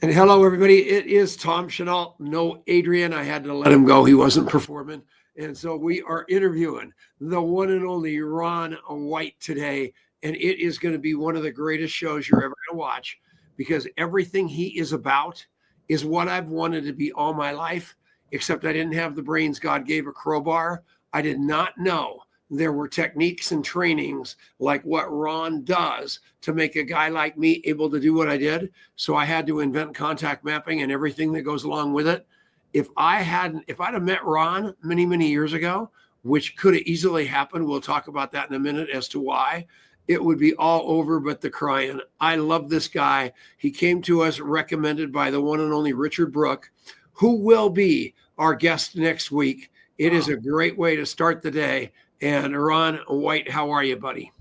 And hello, everybody. It is Tom Chenault. No, Adrian. I had to let him go. He wasn't performing. And so we are interviewing the one and only Ron White today. And it is going to be one of the greatest shows you're ever going to watch because everything he is about is what I've wanted to be all my life, except I didn't have the brains God gave a crowbar. I did not know there were techniques and trainings like what Ron does to make a guy like me able to do what I did. So I had to invent contact mapping and everything that goes along with it. If I'd have met Ron many, many years ago, which could have easily happened, we'll talk about that in a minute as to why, it would be all over but the crying. I love this guy. He came to us recommended by the one and only Richard Brooke, who will be our guest next week. It is a great way to start the day. And Ron White, how are you, buddy?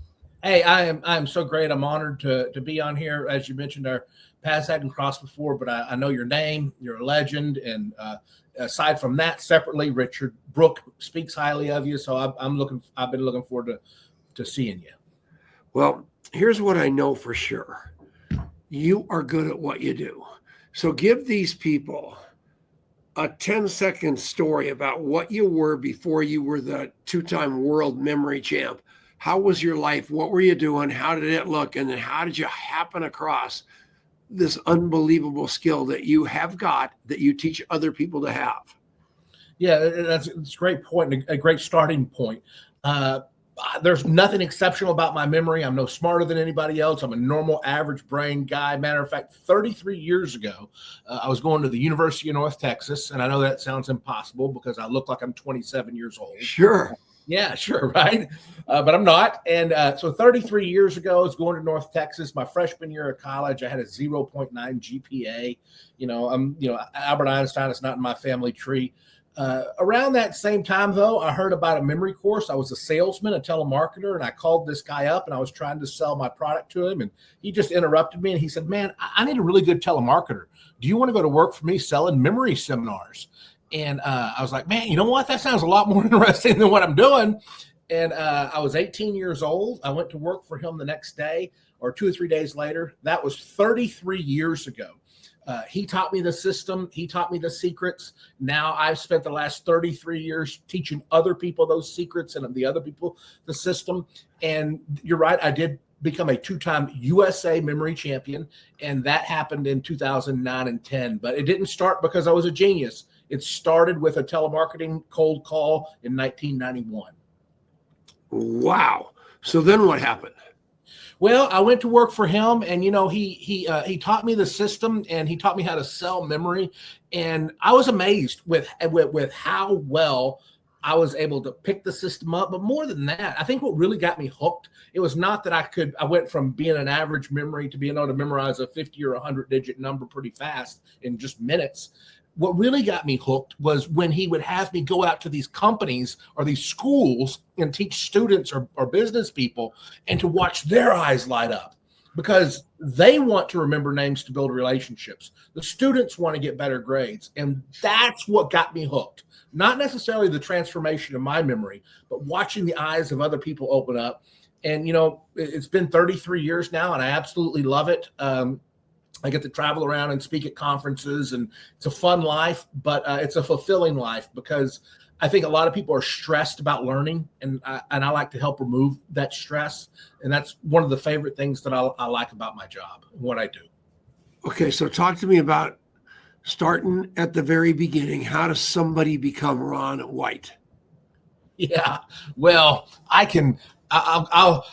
Hey, I'm so great. I'm honored to be on here. As you mentioned, our paths hadn't crossed before, but I know your name. You're a legend. And aside from that, separately, Richard Brooke speaks highly of you. So I've been looking forward to seeing you. Well, here's what I know for sure. You are good at what you do. So give these people a 10-second story about what you were before you were the two-time world memory champ. How was your life? What were you doing? How did it look? And then how did you happen across this unbelievable skill that you have got that you teach other people to have? Yeah, that's a great point, a great starting point. There's nothing exceptional about my memory. I'm no smarter than anybody else. I'm a normal, average brain guy. Matter of fact, 33 years ago, I was going to the University of North Texas, and I know that sounds impossible because I look like I'm 27 years old. Sure. Yeah, sure, right? But I'm not. And so 33 years ago, I was going to North Texas. My freshman year of college, I had a 0.9 GPA. Albert Einstein is not in my family tree. Around that same time, though, I heard about a memory course. I was a salesman, a telemarketer, and I called this guy up, and I was trying to sell my product to him, and he just interrupted me, and he said, man, I need a really good telemarketer. Do you want to go to work for me selling memory seminars? And I was like, man, you know what? That sounds a lot more interesting than what I'm doing. And I was 18 years old. I went to work for him the next day or 2 or 3 days later. That was 33 years ago. He taught me the system. He taught me the secrets. Now I've spent the last 33 years teaching other people those secrets and the other people the system. And you're right. I did become a 2-time USA memory champion. And that happened in 2009 and 10. But it didn't start because I was a genius. It started with a telemarketing cold call in 1991. Wow. So then what happened? Well, I went to work for him, and he taught me the system, and he taught me how to sell memory, and I was amazed with how well I was able to pick the system up. But more than that, I think what really got me hooked, it was not that I went from being an average memory to being able to memorize a 50 or 100 digit number pretty fast in just minutes. What really got me hooked was when he would have me go out to these companies or these schools and teach students or business people, and to watch their eyes light up because they want to remember names to build relationships. The students want to get better grades. And that's what got me hooked. Not necessarily the transformation of my memory, but watching the eyes of other people open up. And, it's been 33 years now, and I absolutely love it. I get to travel around and speak at conferences, and it's a fun life, but it's a fulfilling life because I think a lot of people are stressed about learning, and I like to help remove that stress. And that's one of the favorite things that I like about my job, what I do. Okay, so talk to me about starting at the very beginning. How does somebody become Ron White? Yeah, well, I'll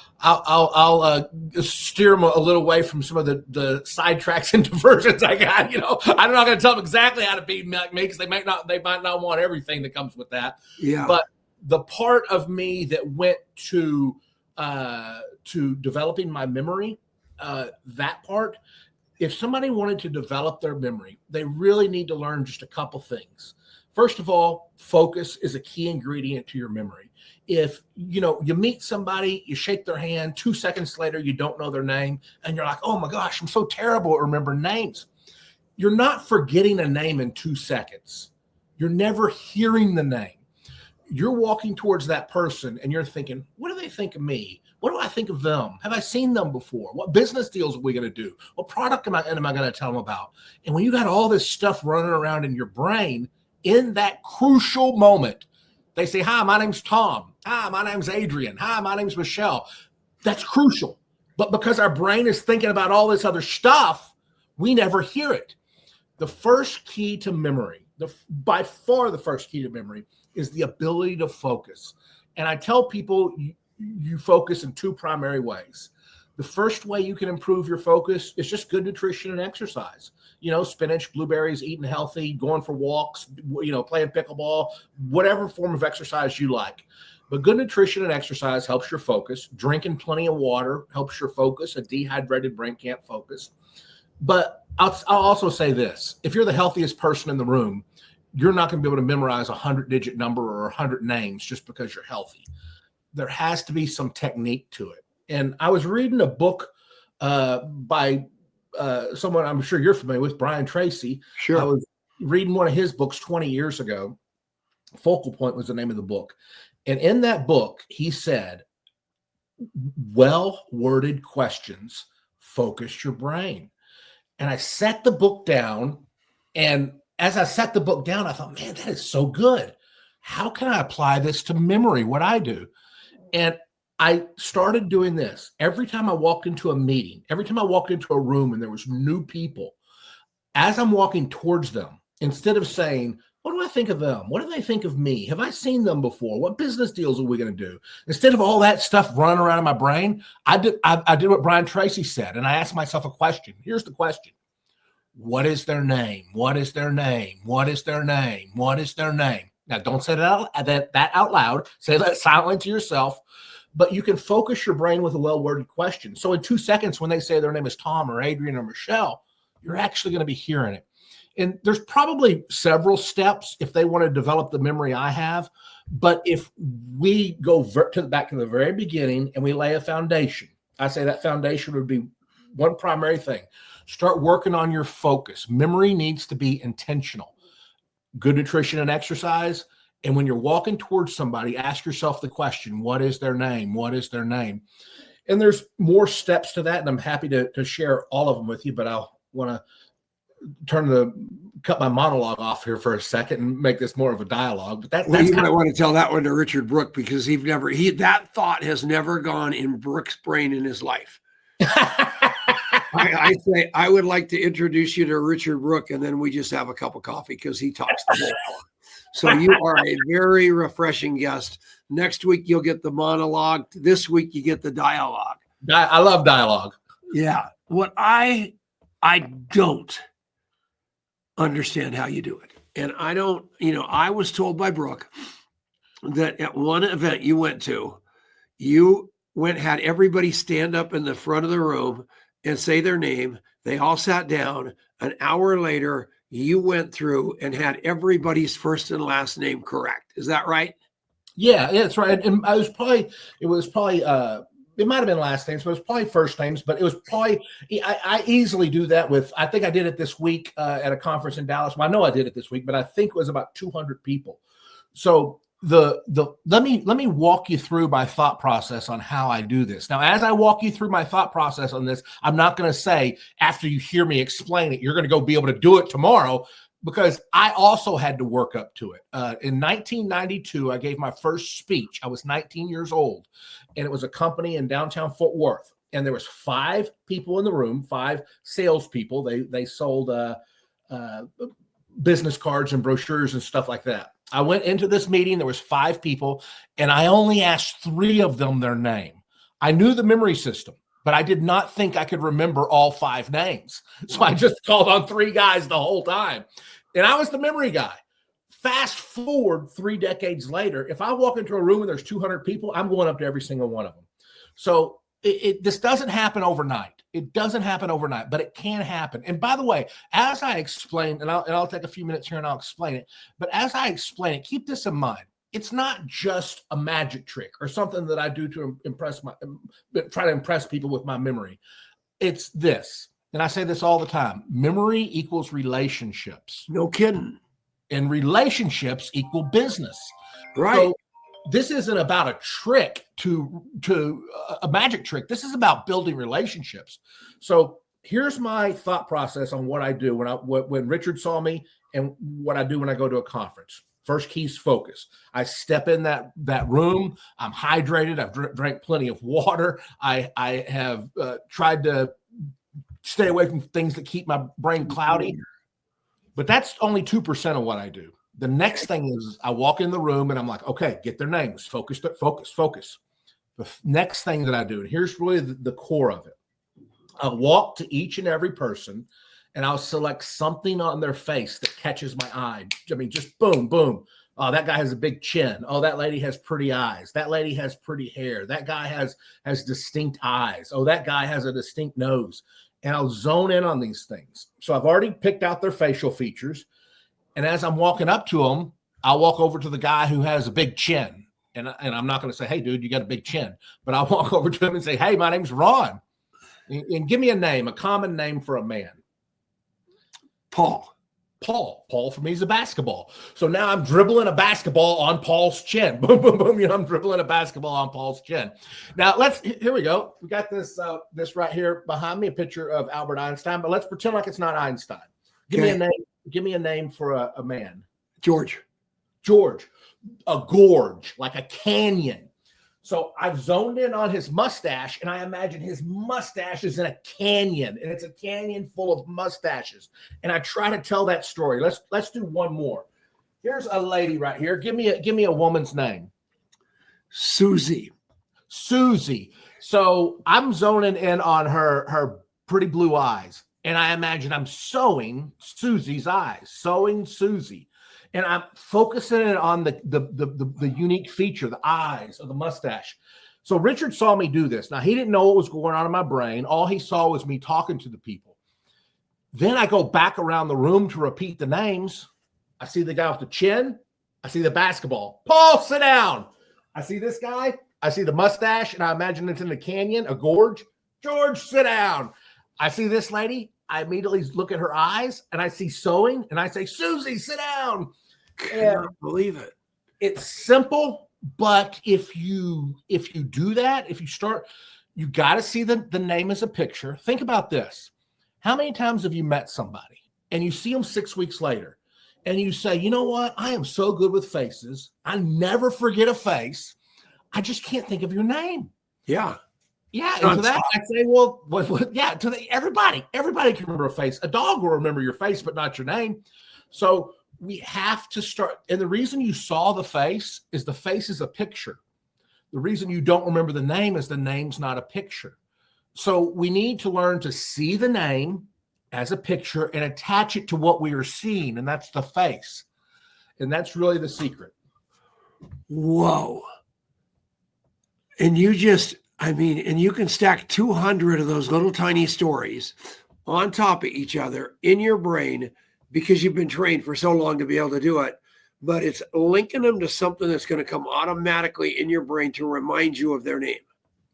steer them a little away from some of the sidetracks and diversions I got. I'm not going to tell them exactly how to be me because they might not want everything that comes with that. Yeah. But the part of me that went to developing my memory, that part, if somebody wanted to develop their memory, they really need to learn just a couple things. First of all, focus is a key ingredient to your memory. If you meet somebody, you shake their hand, 2 seconds later, you don't know their name, and you're like, oh my gosh, I'm so terrible at remembering names. You're not forgetting a name in 2 seconds. You're never hearing the name. You're walking towards that person and you're thinking, what do they think of me? What do I think of them? Have I seen them before? What business deals are we going to do? What product am I going to tell them about? And when you got all this stuff running around in your brain, in that crucial moment, they say, hi, my name's Tom. Hi, my name's Adrian. Hi, my name's Michelle. That's crucial. But because our brain is thinking about all this other stuff, we never hear it. The first key to memory, by far the first key to memory, is the ability to focus. And I tell people you focus in two primary ways. The first way you can improve your focus is just good nutrition and exercise. Spinach, blueberries, eating healthy, going for walks, playing pickleball, whatever form of exercise you like. But good nutrition and exercise helps your focus. Drinking plenty of water helps your focus. A dehydrated brain can't focus. But I'll also say this. If you're the healthiest person in the room, you're not going to be able to memorize a 100-digit number or 100 names just because you're healthy. There has to be some technique to it. And I was reading a book by someone I'm sure you're familiar with, Brian Tracy. Sure. I was reading one of his books 20 years ago. Focal Point was the name of the book. And in that book, he said, well-worded questions focus your brain. And I set the book down. And as I set the book down, I thought, man, that is so good. How can I apply this to memory, what I do? And I started doing this. Every time I walked into a meeting, every time I walked into a room and there was new people, as I'm walking towards them, instead of saying, what do I think of them? What do they think of me? Have I seen them before? What business deals are we going to do? Instead of all that stuff running around in my brain, I did what Brian Tracy said, and I asked myself a question. Here's the question. What is their name? What is their name? What is their name? What is their name? Now, don't say that out loud. Say that silently to yourself. But you can focus your brain with a well-worded question. So in 2 seconds, when they say their name is Tom or Adrian or Michelle, you're actually going to be hearing it. And there's probably several steps if they want to develop the memory I have. But if we go back to the very beginning and we lay a foundation, I say that foundation would be one primary thing. Start working on your focus. Memory needs to be intentional. Good nutrition and exercise. And when you're walking towards somebody, ask yourself the question, what is their name? What is their name? And there's more steps to that, and I'm happy to share all of them with you, but I'll want to cut my monologue off here for a second and make this more of a dialogue. But you might want to tell that one to Richard Brooke, because that thought has never gone in Brooke's brain in his life. I say I would like to introduce you to Richard Brooke, and then we just have a cup of coffee because he talks the whole hour. So you are a very refreshing guest. Next week, you'll get the monologue. This week, you get the dialogue. I love dialogue. Yeah. What I don't understand how you do it. And I don't, I was told by Brooke that at one event you went to, had everybody stand up in the front of the room and say their name. They all sat down. An hour later, you went through and had everybody's first and last name correct. Is that right? Yeah, that's right. And it might have been last names, but it was probably first names. But it was probably, I easily do that with, I think I did it this week at a conference in Dallas. Well, I know I did it this week, but I think it was about 200 people. So let me walk you through my thought process on how I do this. Now, as I walk you through my thought process on this, I'm not going to say after you hear me explain it, you're going to go be able to do it tomorrow, because I also had to work up to it. In 1992, I gave my first speech. I was 19 years old, and it was a company in downtown Fort Worth. And there was 5 people in the room, 5 salespeople. They sold business cards and brochures and stuff like that. I went into this meeting. There was 5 people, and I only asked 3 of them their name. I knew the memory system, but I did not think I could remember all 5 names. So I just called on 3 guys the whole time. And I was the memory guy. Fast forward 3 decades later, if I walk into a room and there's 200 people, I'm going up to every single one of them. So this doesn't happen overnight. It doesn't happen overnight, but it can happen. And by the way, as I explain, and I'll take a few minutes here and I'll explain it, but as I explain it, keep this in mind. It's not just a magic trick or something that I do to try to impress people with my memory. It's this, and I say this all the time: memory equals relationships. No kidding. And relationships equal business. Right. So this isn't about a trick to a magic trick. This is about building relationships. So here's my thought process on what I do when Richard saw me and what I do when I go to a conference. First key is focus. I step in that room. I'm hydrated. I've drank plenty of water. I have tried to stay away from things that keep my brain cloudy. But that's only 2% of what I do. The next thing is I walk in the room and I'm like, okay, get their names. Focus. The next thing that I do, and here's really the core of it. I'll walk to each and every person and I'll select something on their face that catches my eye. I mean, just boom, boom. Oh, that guy has a big chin. Oh, that lady has pretty eyes. That lady has pretty hair. That guy has distinct eyes. Oh, that guy has a distinct nose. And I'll zone in on these things. So I've already picked out their facial features. And as I'm walking up to them, I'll walk over to the guy who has a big chin. And I'm not going to say, hey, dude, you got a big chin. But I'll walk over to him and say, hey, my name's Ron. And give me a name, a common name for a man. Paul. Paul for me is a basketball. So now I'm dribbling a basketball on Paul's chin. Boom, boom, boom. You know, I'm dribbling a basketball on Paul's chin. Now here we go. We got this right here behind me, a picture of Albert Einstein, but let's pretend like it's not Einstein. Give me a name. Give me a name for a man. George. A gorge, like a canyon. So I've zoned in on his mustache, and I imagine his mustache is in a canyon, and it's a canyon full of mustaches. And I try to tell that story. Let's do one more. Here's a lady right here. Give me a woman's name. Susie. So I'm zoning in on her pretty blue eyes, and I imagine I'm sewing Susie's eyes, sewing Susie. And I'm focusing on the unique feature, the eyes or the mustache. So Richard saw me do this. Now, he didn't know what was going on in my brain. All he saw was me talking to the people. Then I go back around the room to repeat the names. I see the guy with the chin. I see the basketball. Paul, sit down. I see this guy. I see the mustache, and I imagine it's in the canyon, a gorge. George, sit down. I see this lady. I immediately look at her eyes, and I see sewing, and I say, Susie, sit down. Cannot believe it. It's simple, but if you do that, if you start, you got to see the name as a picture. Think about this. How many times have you met somebody and you see them 6 weeks later and you say, you know what? I am so good with faces. I never forget a face. I just can't think of your name. Yeah. Yeah. And to that, I say, well, yeah, everybody can remember a face. A dog will remember your face, but not your name. So we have to start. And the reason you saw the face is a picture. The reason you don't remember the name is the name's not a picture. So we need to learn to see the name as a picture and attach it to what we are seeing. And that's the face. And that's really the secret. Whoa. And you can stack 200 of those little tiny stories on top of each other in your brain, because you've been trained for so long to be able to do it, but it's linking them to something that's going to come automatically in your brain to remind you of their name.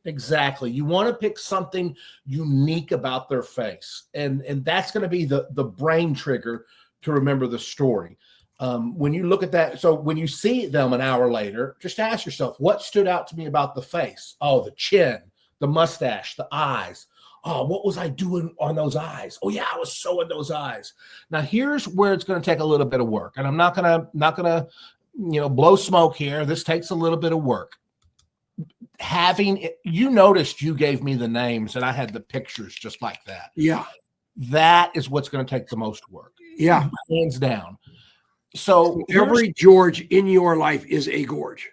Exactly. You want to pick something unique about their face, and that's going to be the brain trigger to remember the story. When you look at that, so when you see them an hour later, just ask yourself, what stood out to me about the face? Oh, the chin, the mustache, the eyes. Oh, what was I doing on those eyes? Oh, yeah, I was sewing those eyes. Now, here's where it's going to take a little bit of work. And I'm not gonna blow smoke here. This takes a little bit of work. You noticed you gave me the names and I had the pictures just like that. Yeah. That is what's going to take the most work. Yeah. Hands down. So every George in your life is a gorge.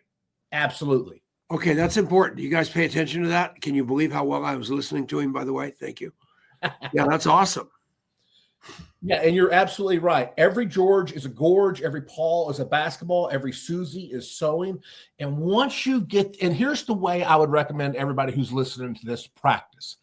Absolutely. Okay, that's important. You guys pay attention to that? Can you believe how well I was listening to him, by the way? Thank you. Yeah, that's awesome. Yeah, and you're absolutely right. Every George is a gorge. Every Paul is a basketball. Every Susie is sewing. And once you and here's the way I would recommend everybody who's listening to this practice.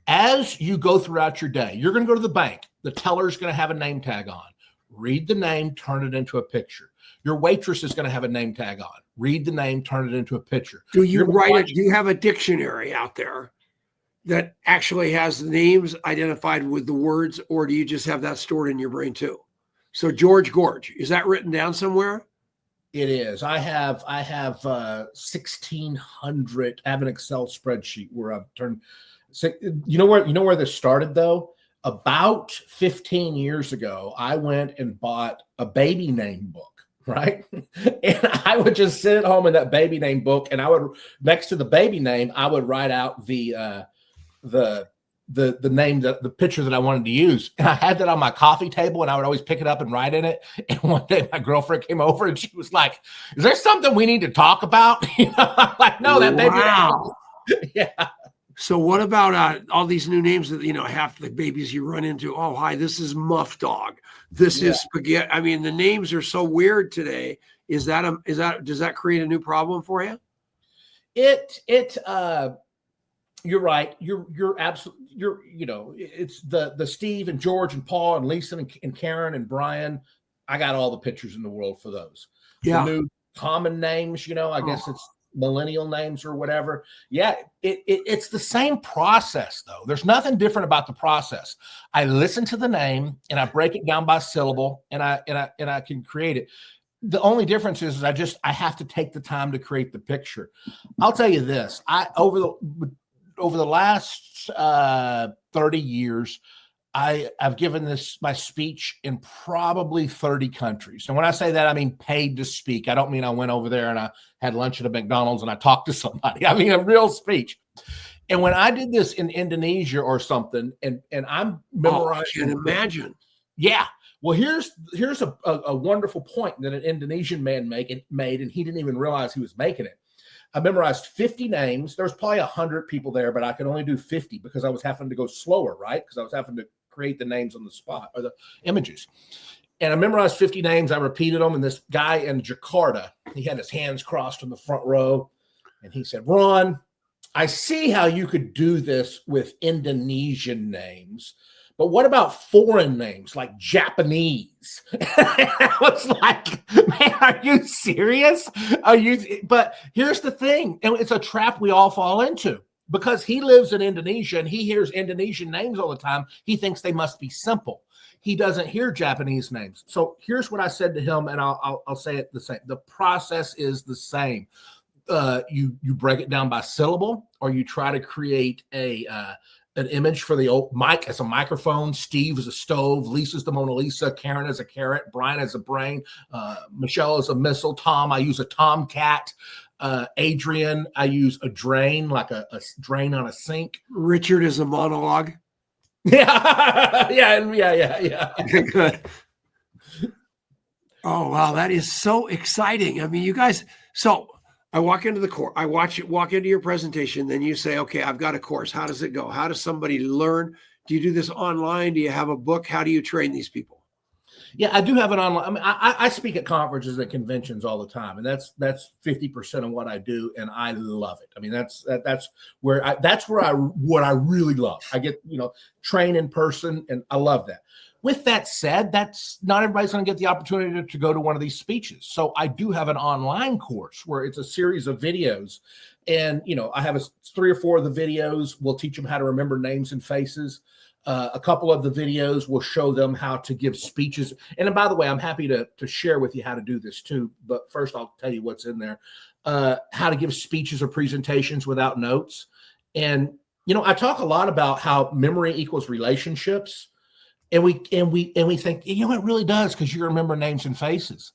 As you go throughout your day, you're going to go to the bank. The teller's going to have a name tag on. Read the name, turn it into a picture. Your waitress is going to have a name tag on. Read the name, turn it into a picture. Do you write it? Do you have a dictionary out there that actually has the names identified with the words, or do you just have that stored in your brain too? So George Gorge, is that written down somewhere? It is. I have 1,600. I have an Excel spreadsheet where I've turned. So, you know where this started though? About 15 years ago, I went and bought a baby name book. Right. And I would just sit at home in that baby name book, and I would, next to the baby name, I would write out the name, the picture that I wanted to use. And I had that on my coffee table, and I would always pick it up and write in it. And one day my girlfriend came over and she was like, "Is there something we need to talk about?" I'm like, "No, that baby." Wow. Yeah. So what about all these new names that, half the babies you run into? Oh, hi, this is Muff Dog. This is Spaghetti. I mean, the names are so weird today. Does that create a new problem for you? You're right. You're absolutely, it's the Steve and George and Paul and Lisa and Karen and Brian. I got all the pictures in the world for those. Yeah. The new common names, I guess it's millennial names or whatever. Yeah, it's the same process though. There's nothing different about the process. I listen to the name and I break it down by syllable, and I can create it. The only difference is I have to take the time to create the picture. I'll tell you this. Over the last 30 years, I've given my speech in probably 30 countries. And when I say that, I mean paid to speak. I don't mean I went over there and I had lunch at a McDonald's and I talked to somebody. I mean a real speach. And when I did this in Indonesia or something, and I'm memorizing. I can imagine. Yeah. Well, here's a wonderful point that an Indonesian man made, and he didn't even realize he was making it. I memorized 50 names. There's probably 100 people there, but I could only do 50 because I was having to go slower, right? Because I was having to create the names on the spot or the images. And I memorized 50 names. I repeated them. And this guy in Jakarta, he had his hands crossed in the front row. And he said, "Ron, I see how you could do this with Indonesian names. But what about foreign names like Japanese?" I was like, "Man, are you serious? But here's the thing, and it's a trap we all fall into, because he lives in Indonesia and he hears Indonesian names all the time. He thinks they must be simple. He doesn't hear Japanese names. So here's what I said to him, and I'll say it the same. The process is the same. You break it down by syllable, or you try to create an image for the old Mike as a microphone, Steve as a stove, Lisa's the Mona Lisa, Karen as a carrot, Brian as a brain, Michelle as a missile, Tom, I use a tomcat, Adrian, I use a drain, like a drain on a sink. Richard is a monologue. Yeah. Okay, good. Oh, wow. That is so exciting. I mean, you guys, so I walk into the course, walk into your presentation, then you say, "Okay, I've got a course. How does it go? How does somebody learn? Do you do this online? Do you have a book? How do you train these people?" Yeah, I do have an online. I mean, I speak at conferences and conventions all the time, and that's 50% of what I do, and I love it. I mean, that's what I really love. I get train in person, and I love that. With that said, that's not everybody's going to get the opportunity to go to one of these speeches. So I do have an online course where it's a series of videos, and I have 3 or 4 of the videos will teach them how to remember names and faces. A couple of the videos will show them how to give speeches. And by the way, I'm happy to share with you how to do this too. But first, I'll tell you what's in there. How to give speeches or presentations without notes. And, I talk a lot about how memory equals relationships. And we think, it really does, because you remember names and faces.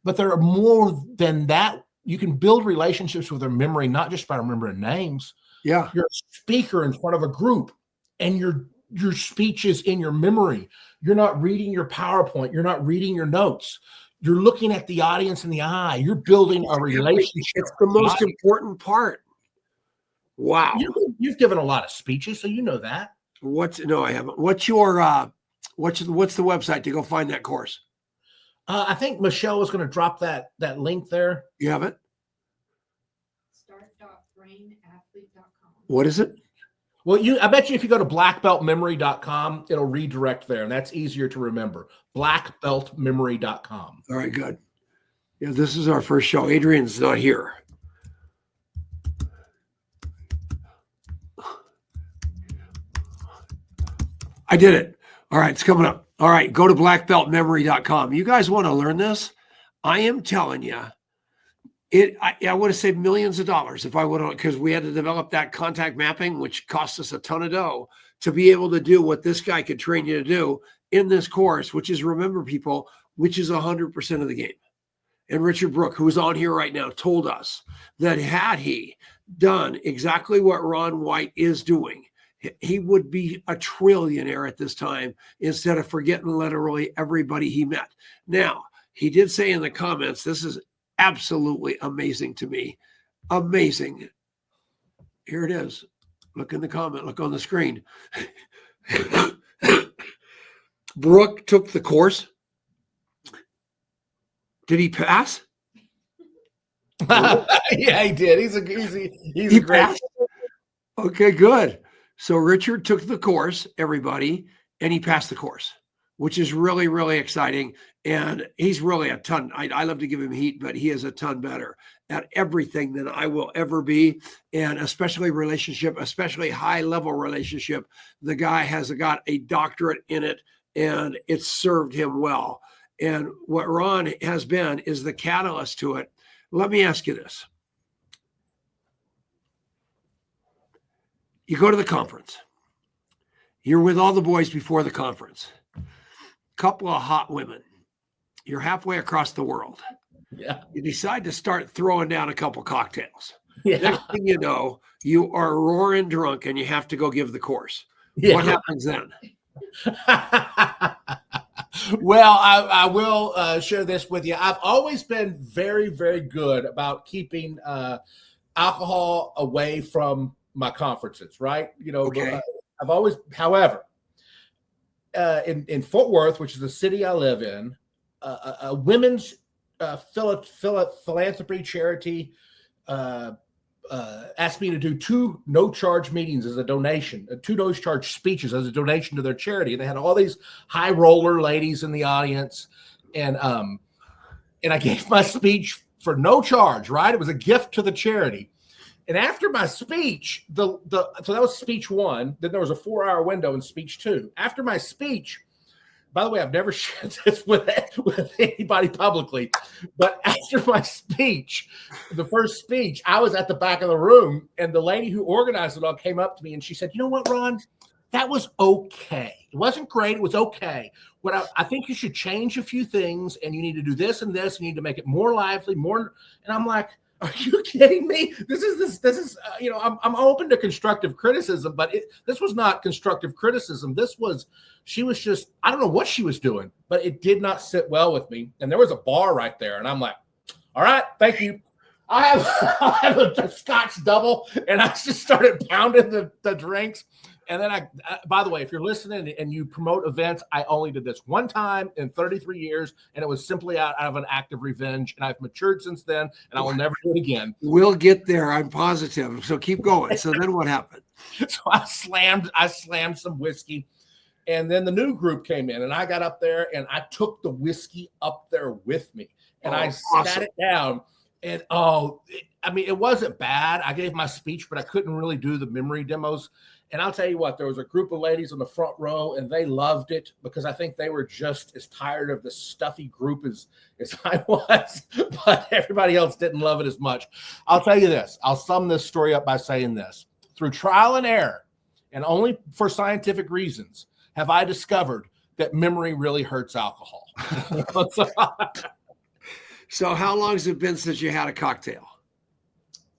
But there are more than that. You can build relationships with their memory, not just by remembering names. Yeah. You're a speaker in front of a group, and your speech is in your memory. You're not reading your PowerPoint. You're not reading your notes. You're looking at the audience in the eye. You're building a relationship. It's the most important part. Wow. You've given a lot of speeches, so you know that. No, I haven't. What's the website to go find that course? I think Michelle was going to drop that link there. You have it? Start.brainathlete.com. What is it? Well, I bet you if you go to blackbeltmemory.com, it'll redirect there, and that's easier to remember. Blackbeltmemory.com. All right, good. Yeah, this is our first show. Adrian's not here. I did it. All right, it's coming up. All right, go to blackbeltmemory.com. You guys want to learn this? I am telling you, I would have saved millions of dollars if I would have, because we had to develop that contact mapping, which cost us a ton of dough to be able to do what this guy could train you to do in this course, which is remember people, which is 100% of the game. And Richard Brooke, who's on here right now, told us that had he done exactly what Ron White is doing, he would be a trillionaire at this time instead of forgetting literally everybody he met. Now, he did say in the comments, this is absolutely amazing to me. Amazing. Here it is. Look in the comment, look on the screen. Brooke took the course. Did he pass? Yeah, he did. He's a great. Passed? Okay, good. So Richard took the course, everybody, and he passed the course, which is really, really exciting. And he's really a ton. I love to give him heat, but he is a ton better at everything than I will ever be. And especially relationship, especially high level relationship. The guy has got a doctorate in it, and it's served him well. And what Ron has been is the catalyst to it. Let me ask you this. You go to the conference. You're with all the boys before the conference. Couple of hot women. You're halfway across the world. Yeah. You decide to start throwing down a couple cocktails. Yeah. Next thing you know, you are roaring drunk and you have to go give the course. Yeah. What happens then? Well, I will share this with you. I've always been very, very good about keeping alcohol away from my conferences, right? Okay. I've always, however, in Fort Worth, which is the city I live in, a women's philanthropy charity asked me to do 2 no-charge meetings as a donation, 2 no-charge speeches as a donation to their charity. And they had all these high roller ladies in the audience. And I gave my speech for no charge, right? It was a gift to the charity. And after my speech, so that was speech 1. Then there was a 4-hour window in speech 2. After my speech, by the way, I've never shared this with anybody publicly, but after my speech, the first speech, I was at the back of the room, and the lady who organized it all came up to me, and she said, "You know what, Ron? That was okay. It wasn't great. It was okay. What I think you should change a few things, and you need to do this and this. You need to make it more lively, more." And I'm like, "Are you kidding me? This is I'm open to constructive criticism, but this was not constructive criticism. She was just, I don't know what she was doing, but it did not sit well with me." And there was a bar right there, and I'm like, "All right, thank you. I have a Scotch double," and I just started pounding the drinks. And then I, by the way, if you're listening and you promote events, I only did this one time in 33 years, and it was simply out of an act of revenge. And I've matured since then, and I will never do it again. We'll get there. I'm positive. So keep going. So then what happened? So I slammed some whiskey, and then the new group came in, and I got up there and I took the whiskey up there with me, and I sat it down. And it wasn't bad. I gave my speech, but I couldn't really do the memory demos. And I'll tell you what, there was a group of ladies in the front row, and they loved it because I think they were just as tired of the stuffy group as I was, but everybody else didn't love it as much. I'll tell you this. I'll sum this story up by saying this. Through trial and error, and only for scientific reasons, have I discovered that memory really hurts alcohol. So how long has it been since you had a cocktail?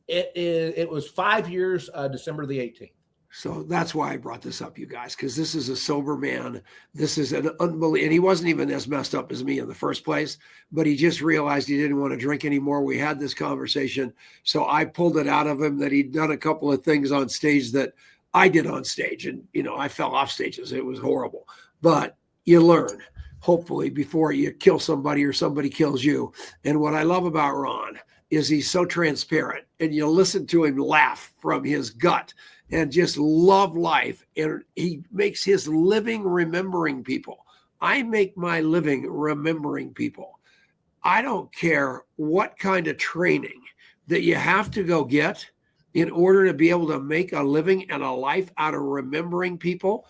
It was 5 years, December the 18th. So that's why I brought this up, you guys, because this is a sober man. This is an unbelievable, and he wasn't even as messed up as me in the first place, but he just realized he didn't want to drink anymore. We had this conversation. So I pulled it out of him that he'd done a couple of things on stage that I did on stage. And, I fell off stages. It was horrible, but you learn, hopefully, before you kill somebody or somebody kills you. And what I love about Ron is he's so transparent, and you listen to him laugh from his gut and just love life. And he makes his living remembering people. I make my living remembering people. I don't care what kind of training that you have to go get in order to be able to make a living and a life out of remembering people.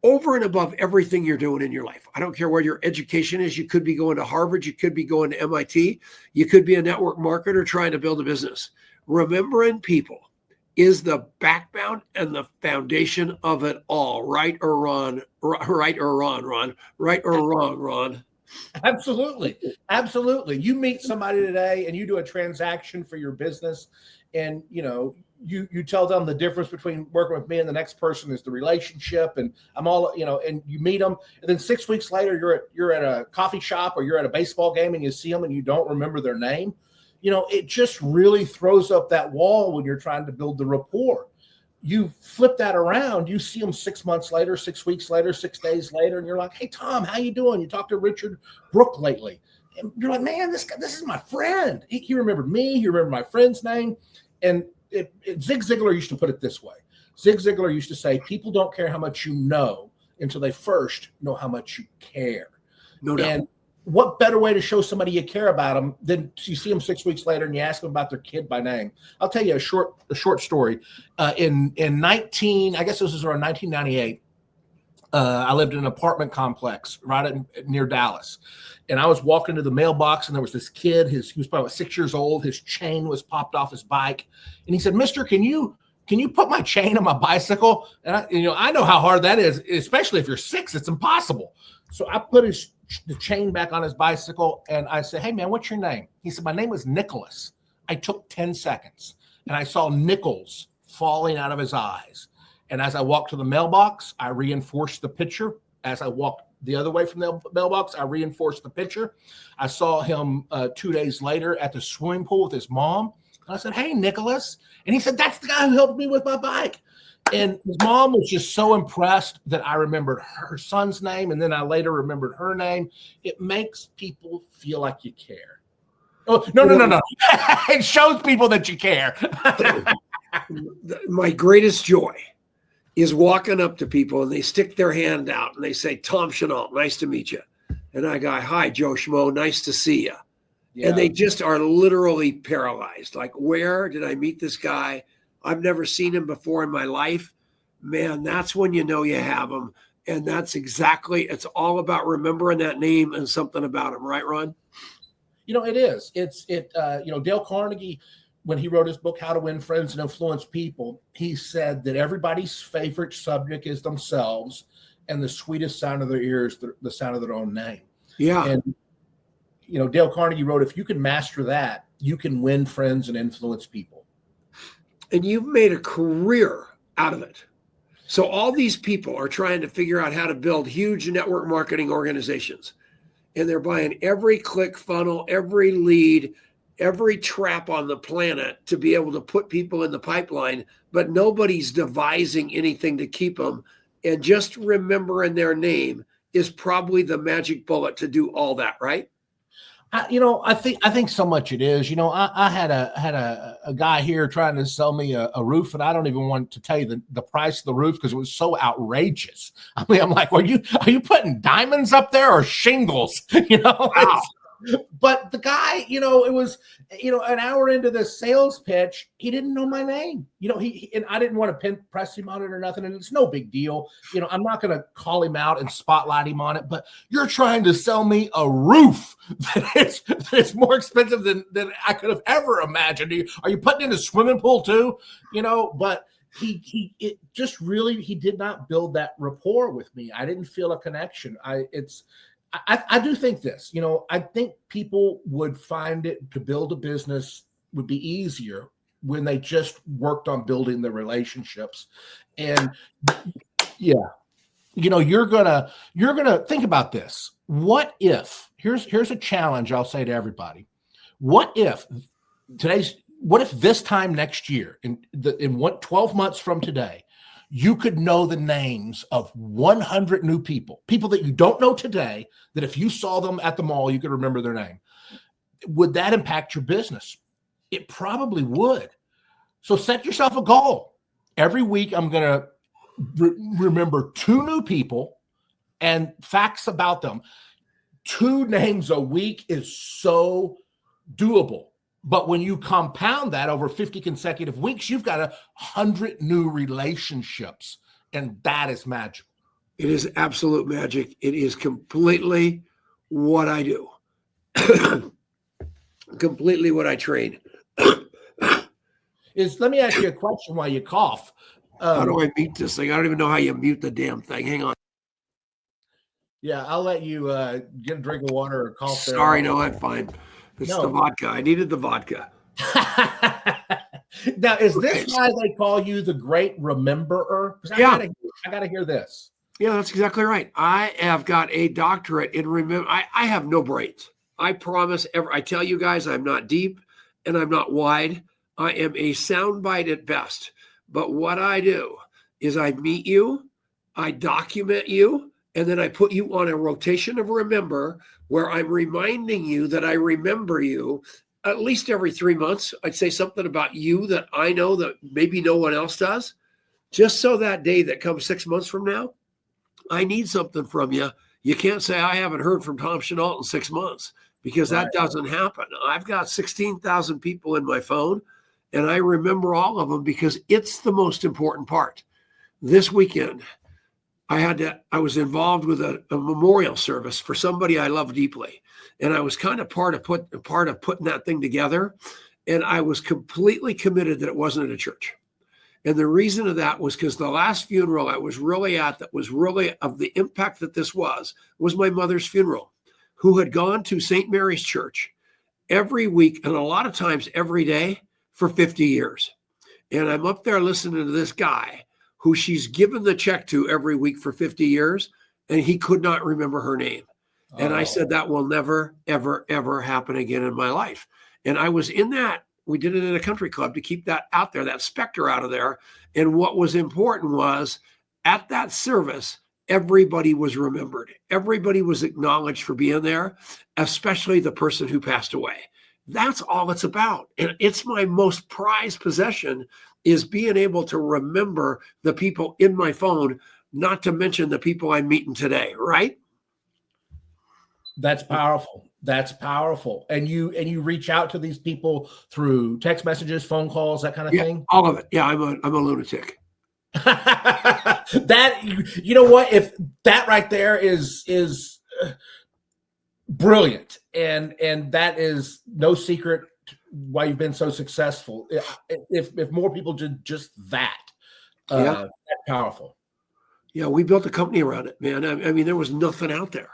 over and above everything you're doing in your life. I don't care what your education is. You could be going to Harvard. You could be going to MIT. You could be a network marketer trying to build a business. Remembering people is the backbone and the foundation of it all. Right or wrong? Right or wrong, Ron? Right or wrong, Ron? Absolutely. Absolutely. You meet somebody today and you do a transaction for your business, and you tell them the difference between working with me and the next person is the relationship, and I'm all, and you meet them, and then 6 weeks later you're at a coffee shop or you're at a baseball game and you see them and you don't remember their name. It just really throws up that wall when you're trying to build the rapport. You flip that around, you see them 6 months later, 6 weeks later, 6 days later, and you're like, "Hey, Tom, how you doing? You talked to Richard Brook lately." And you're like, "Man, this is my friend. He remembered me. He remembered my friend's name." And Zig Ziglar used to put it this way. Zig Ziglar used to say, "People don't care how much you know until they first know how much you care." No doubt. And what better way to show somebody you care about them than you see them 6 weeks later and you ask them about their kid by name? I'll tell you a short story. In I guess this was around 1998. I lived in an apartment complex near Dallas, and I was walking to the mailbox, and there was this kid. He was probably about 6 years old. His chain was popped off his bike, and he said, "Mister, can you put my chain on my bicycle?" And I know how hard that is, especially if you're 6. It's impossible. So I put the chain back on his bicycle, and I said, "Hey man, what's your name?" He said, "My name is Nicholas." I took 10 seconds, and I saw nickels falling out of his eyes. And as I walked to the mailbox, I reinforced the picture. As I walked the other way from the mailbox, I reinforced the picture. I saw him 2 days later at the swimming pool with his mom. And I said, "Hey, Nicholas." And he said, "That's the guy who helped me with my bike." And his mom was just so impressed that I remembered her son's name, and then I later remembered her name. It makes people feel like you care. Oh, no. It shows people that you care. My greatest joy is walking up to people and they stick their hand out and they say, "Tom Chenault, nice to meet you." And I go, "Hi, Joe Schmo, nice to see you." Yeah. And they just are literally paralyzed. Like, where did I meet this guy? I've never seen him before in my life. Man, that's when you know you have him. And that's exactly, it's all about remembering that name and something about him. Right, Ron? It is. Dale Carnegie, when he wrote his book, How to Win Friends and Influence People, he said that everybody's favorite subject is themselves, and the sweetest sound of their ears, the sound of their own name. Yeah. And, Dale Carnegie wrote, if you can master that, you can win friends and influence people. And you've made a career out of it. So all these people are trying to figure out how to build huge network marketing organizations. And they're buying every click funnel, every lead, every trap on the planet to be able to put people in the pipeline, but nobody's devising anything to keep them. And just remembering their name is probably the magic bullet to do all that, right? I think so much it is. I had a guy here trying to sell me a roof, and I don't even want to tell you the price of the roof because it was so outrageous. I mean, I'm like, are you putting diamonds up there or shingles? Wow. But the guy, it was, an hour into the sales pitch, he didn't know my name. And I didn't want to press him on it or nothing. And it's no big deal. I'm not going to call him out and spotlight him on it, but you're trying to sell me a roof that's more expensive than I could have ever imagined. Are you putting in a swimming pool too? But he did not build that rapport with me. I didn't feel a connection. I do think this, I think people would find it to build a business would be easier when they just worked on building the relationships. And yeah, you're going to think about this. What if, here's a challenge I'll say to everybody. What if this time next year, in 12 months from today, you could know the names of 100 new people that you don't know today, that if you saw them at the mall, you could remember their name. Would that impact your business? It probably would. So set yourself a goal. Every week, I'm going to remember 2 new people and facts about them. 2 names a week is so doable. But when you compound that over 50 consecutive weeks, you've got 100 new relationships, and that is magical. It is absolute magic. It is completely what I do. Completely what I train. Let me ask you a question while you cough. How do I mute this thing? I don't even know how you mute the damn thing. Hang on. Yeah, I'll let you get a drink of water or cough there. Sorry, no, I'm fine. It's No. the vodka. I needed the vodka. Now, is this why they call you the Great Rememberer? Yeah. I gotta hear this. Yeah, that's exactly right. I have got a doctorate in remember. I have no brains. I promise. I tell you guys, I'm not deep and I'm not wide. I am a soundbite at best. But what I do is I meet you, I document you, and then I put you on a rotation of remember where I'm reminding you that I remember you at least every 3 months. I'd say something about you that I know that maybe no one else does, just so that day that comes 6 months from now, I need something from you. You can't say I haven't heard from Tom Chenault in 6 months, because that doesn't happen. I've got 16,000 people in my phone, and I remember all of them because it's the most important part. This weekend, I was involved with a memorial service for somebody I love deeply. And I was kind of part of putting that thing together. And I was completely committed that it wasn't at a church. And the reason of that was because the last funeral I was really at that was really of the impact that this was my mother's funeral, who had gone to St. Mary's Church every week and a lot of times every day for 50 years. And I'm up there listening to this guy who she's given the check to every week for 50 years, and he could not remember her name. And I said, that will never, ever, ever happen again in my life. And I was in that. We did it in a country club to keep that out there, that specter out of there. And what was important was at that service, everybody was remembered. Everybody was acknowledged for being there, especially the person who passed away. That's all it's about. And it's my most prized possession, is being able to remember the people in my phone, not to mention the people I'm meeting today, right? That's powerful. That's powerful. And you reach out to these people through text messages, phone calls, that kind of thing? All of it. Yeah, I'm a lunatic. That, you know what? If that right there is brilliant, and that is no secret why you've been so successful. If more people did just that, that's powerful. Yeah, we built a company around it, man. I mean, there was nothing out there.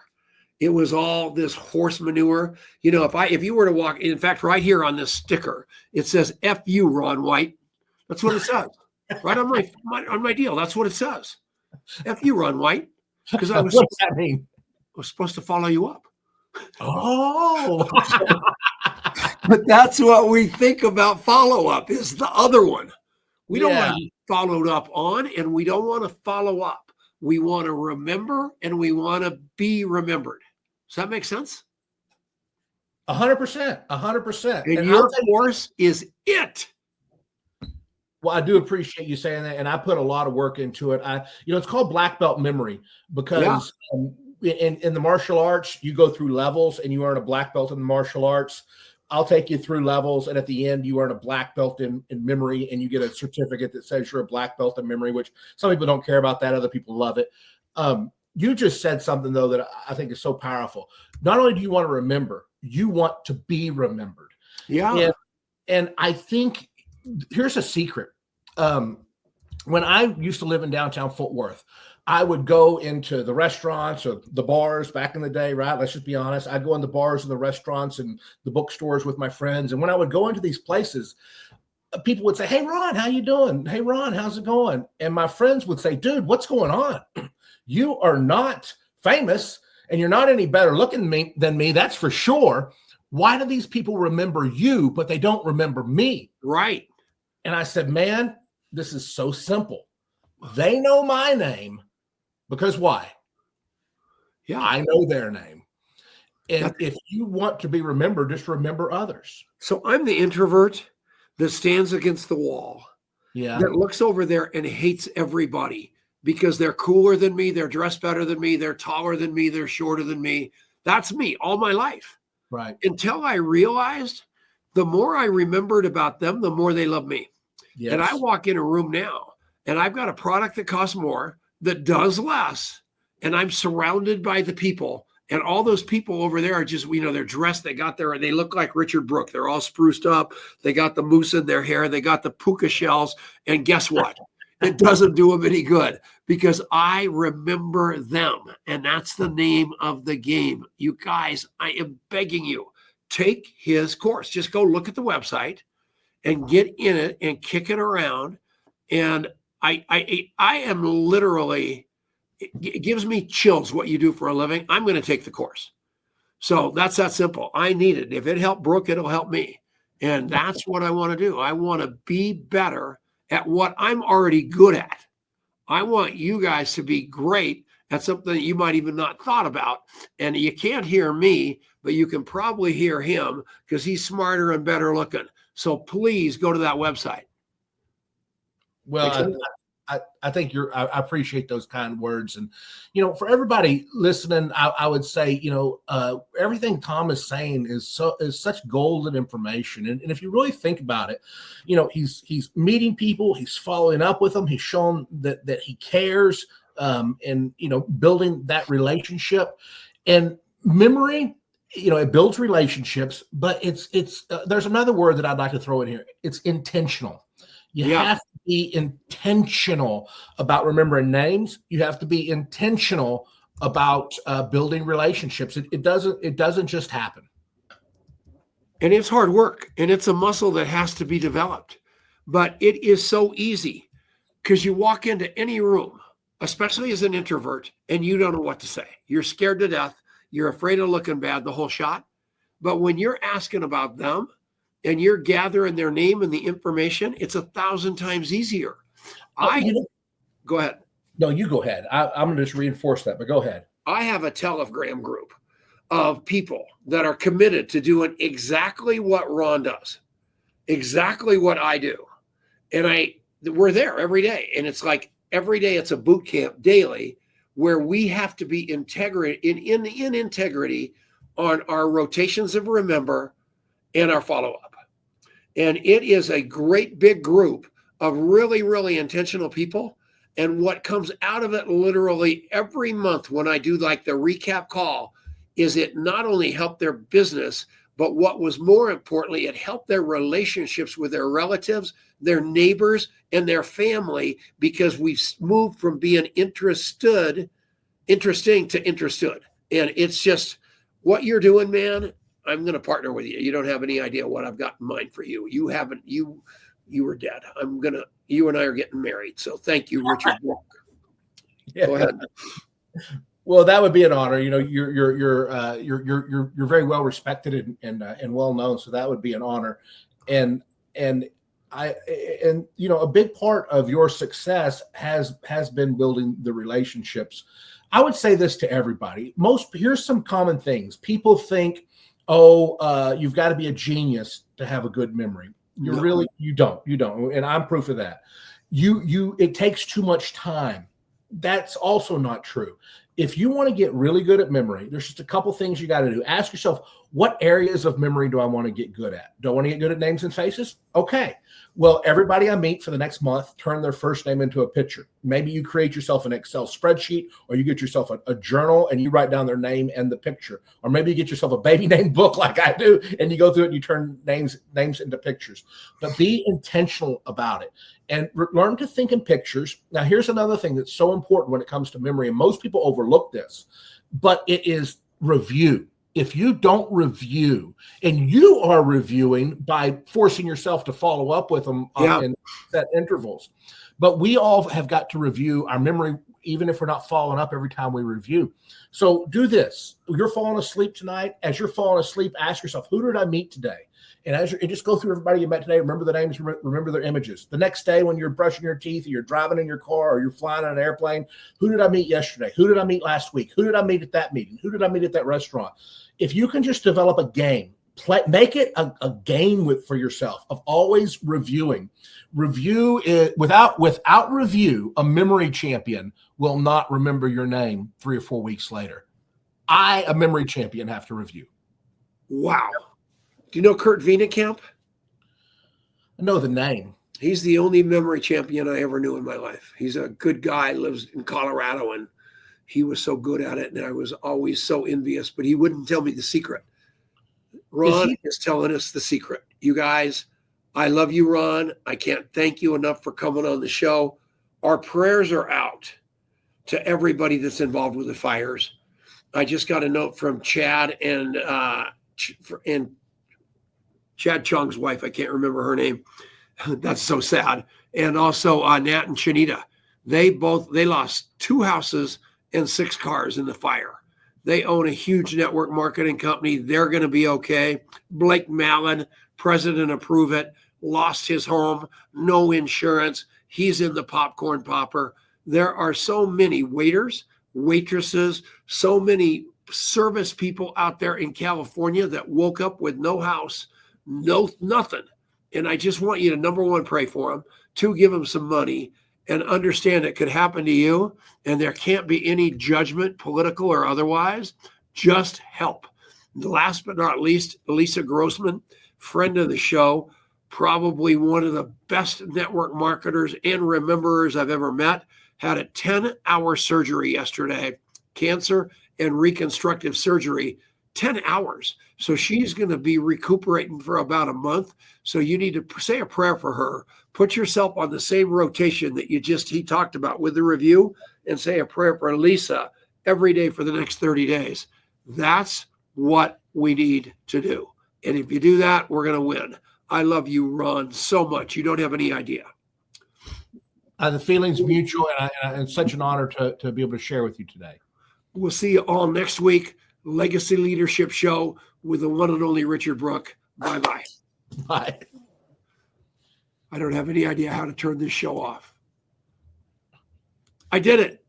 It was all this horse manure. You know, if you were to walk, in fact, right here on this sticker, it says "F you, Ron White." That's what it says. Right on my deal. That's what it says. "F you, Ron White." Because What does that mean? I was supposed to follow you up. Oh. But that's what we think about follow-up, is the other one. We don't want to be followed up on, and we don't want to follow up. We want to remember, and we want to be remembered. Does that make sense? 100%. 100%. And your course is it. Well, I do appreciate you saying that, and I put a lot of work into it. It's called black belt memory, because in the martial arts, you go through levels and you earn a black belt in the martial arts. I'll take you through levels, and at the end, you earn a black belt in memory, and you get a certificate that says you're a black belt in memory, which some people don't care about that. Other people love it. You just said something, though, that I think is so powerful. Not only do you want to remember, you want to be remembered. Yeah. And I think here's a secret. When I used to live in downtown Fort Worth, I would go into the restaurants or the bars back in the day, right? Let's just be honest. I'd go in the bars and the restaurants and the bookstores with my friends. And when I would go into these places, people would say, "Hey, Ron, how you doing? Hey, Ron, how's it going?" And my friends would say, "Dude, what's going on? You are not famous, and you're not any better looking than me. That's for sure. Why do these people remember you, but they don't remember me?" Right. And I said, "Man, this is so simple. They know my name because why? Yeah. I know their name. And if you want to be remembered, just remember others." So I'm the introvert that stands against the wall, that looks over there and hates everybody because they're cooler than me, they're dressed better than me, they're taller than me, they're shorter than me. That's me all my life. Right. Until I realized the more I remembered about them, the more they love me. Yes. And I walk in a room now and I've got a product that costs more, that does less, and I'm surrounded by the people. And all those people over there are just, they're dressed, they look like Richard Brooke. They're all spruced up. They got the mousse in their hair. They got the puka shells. And guess what? It doesn't do them any good because I remember them. And that's the name of the game. You guys, I am begging you, take his course. Just go look at the website and get in it and kick it around. And I am literally, it gives me chills what you do for a living. I'm going to take the course. So that's that simple. I need it. If it helped Brooke, it'll help me. And that's what I want to do. I want to be better at what I'm already good at. I want you guys to be great at something that you might even not thought about. And you can't hear me, but you can probably hear him because he's smarter and better looking. So please go to that website. Well, I think I appreciate those kind words. And, for everybody listening, I would say, everything Tom is saying is such golden information. And if you really think about it, he's meeting people, he's following up with them. He's shown that he cares, and, building that relationship and memory, it builds relationships, but it's there's another word that I'd like to throw in here. It's intentional. You have to be intentional about remembering names. You have to be intentional about building relationships. It doesn't just happen. And it's hard work, and it's a muscle that has to be developed. But it is so easy because you walk into any room, especially as an introvert, and you don't know what to say. You're scared to death. You're afraid of looking bad, the whole shot. But when you're asking about them and you're gathering their name and the information, it's 1,000 times easier. Go ahead. No, you go ahead. I'm going to just reinforce that, but go ahead. I have a Telegram group of people that are committed to doing exactly what Ron does, exactly what I do. And we're there every day. And it's like every day it's a boot camp daily where we have to be in integrity on our rotations of remember and our follow-up. And it is a great big group of really, really intentional people. And what comes out of it literally every month when I do like the recap call is it not only helped their business, but what was more importantly, it helped their relationships with their relatives, their neighbors, and their family, because we've moved from being interesting to understood. And it's just what you're doing, man. I'm going to partner with you. You don't have any idea what I've got in mind for you. You were dead. You and I are getting married. So thank you, Richard. Yeah. Go ahead. Well, that would be an honor. You're very well respected and well known. So that would be an honor. And a big part of your success has been building the relationships. I would say this to everybody. Here's some common things. People think, you've got to be a genius to have a good memory. You don't. And I'm proof of that. It takes too much time. That's also not true. If you want to get really good at memory, there's just a couple things you got to do. Ask yourself, what areas of memory do I want to get good at? Do I want to get good at names and faces? Okay. Well, everybody I meet for the next month, turn their first name into a picture. Maybe you create yourself an Excel spreadsheet, or you get yourself a journal and you write down their name and the picture. Or maybe you get yourself a baby name book like I do, and you go through it and you turn names into pictures. But be intentional about it and learn to think in pictures. Now, here's another thing that's so important when it comes to memory, and most people overlook this, but it is review. If you don't review, and you are reviewing by forcing yourself to follow up with them in set intervals, but we all have got to review our memory, even if we're not following up every time we review. So do this. You're falling asleep tonight. As you're falling asleep, ask yourself, who did I meet today? And just go through everybody you met today. Remember the names, remember their images. The next day when you're brushing your teeth, or you're driving in your car, or you're flying on an airplane, who did I meet yesterday? Who did I meet last week? Who did I meet at that meeting? Who did I meet at that restaurant? If you can just develop a game, make it a game for yourself of always reviewing. Review it without review, a memory champion will not remember your name 3 or 4 weeks later. A memory champion, have to review. Wow. Do you know Kurt Wienekamp? I know the name. He's the only memory champion I ever knew in my life. He's a good guy, lives in Colorado, and he was so good at it, and I was always so envious, but he wouldn't tell me the secret. Ron is telling us the secret. You guys, I love you, Ron. I can't thank you enough for coming on the show. Our prayers are out to everybody that's involved with the fires. I just got a note from Chad and Chad Chong's wife. I can't remember her name. That's so sad. And also Nat and Chanita. They lost 2 houses and 6 cars in the fire. They own a huge network marketing company. They're going to be okay. Blake Mallon, president of Prove It, lost his home, no insurance. He's in the popcorn popper. There are so many waiters, waitresses, so many service people out there in California that woke up with no house, nothing. And I just want you to, number 1, pray for them. 2, give them some money and understand it could happen to you. And there can't be any judgment, political or otherwise. Just help. Last but not least, Elisa Grossman, friend of the show, probably one of the best network marketers and rememberers I've ever met, had a 10-hour surgery yesterday, cancer and reconstructive surgery, 10 hours. So she's going to be recuperating for about a month. So you need to say a prayer for her. Put yourself on the same rotation that he talked about with the review, and say a prayer for Lisa every day for the next 30 days. That's what we need to do. And if you do that, we're going to win. I love you, Ron, so much. You don't have any idea. The feeling's mutual, and it's such an honor to be able to share with you today. We'll see you all next week. Legacy Leadership Show with the one and only Richard Brooke. Bye-bye. Bye. I don't have any idea how to turn this show off. I did it.